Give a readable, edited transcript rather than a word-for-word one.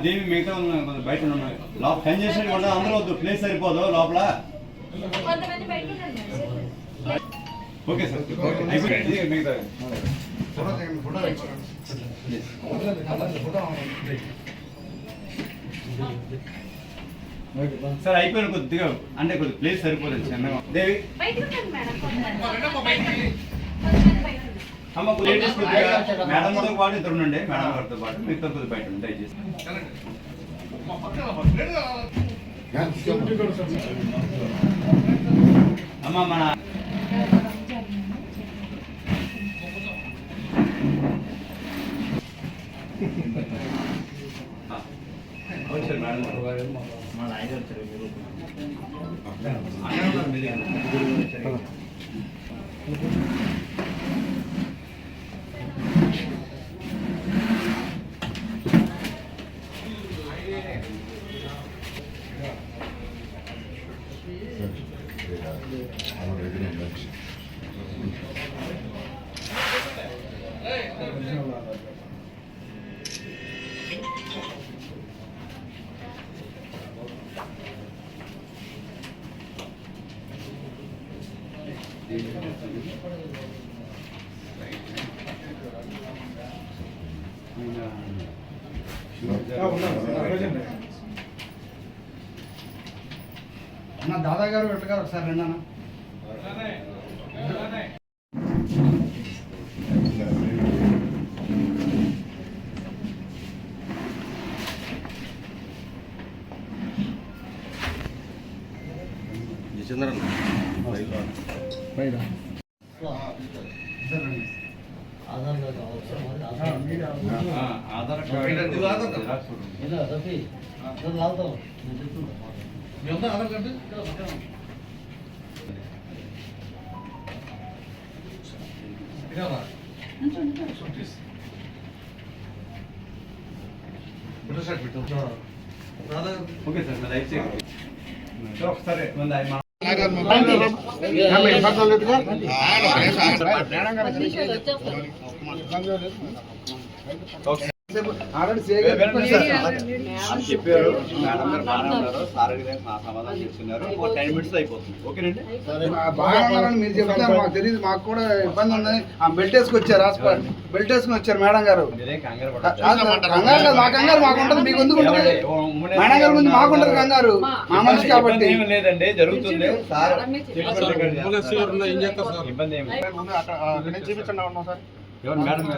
దేవి మిగతా బయట ఉన్నాయి లోపల పని చేసిన కూడా అందరూ వద్దు ప్లేస్ సరిపోదు లోపల ఓకే సార్ మిగతా సార్ అయిపోయిన కొద్దిగా అంటే కొద్దిగా ప్లేస్ సరిపోతుంది చిన్నగా దేవి అమ్మ లేడీస్ కొద్దిగా మేడంతో పాటు ఇద్దరు ఉండండి మేడం గారితో పాటు మిగతా కొద్దిగా బయట ఉండి దయచేసి అమ్మ మన వచ్చారు మేడం మా ఆయన వచ్చారు అన్న దాదా గారు పెట్టగారు ఒకసారి రండి అన్న Chandran Aadhaar okay sir life ఒకసారి చెప్పారు మేడం గారు బాగానే ఉన్నారు సార్ మా సమాధానం చేస్తున్నారు 10 minutes అయిపోతుంది ఓకేనండి బాగా మీరు చెప్తున్నారు మాకు తెలియదు మాకు కూడా ఇబ్బంది ఉందని బెల్ట్ వేసుకొచ్చారు హాస్పిటల్ బెల్ట్ వేసుకుని వచ్చారు మేడం గారు కంగారు మా కంగారు మాకు ఉంటుంది మీకు ఎందుకు ఉంటుంది మేడం గారి ముందు మాకు ఉంటుంది కంగారు మా మనిషి కాబట్టి లేదండి జరుగుతుంది సార్ ఇబ్బంది ఏమి చూపించండి మేడం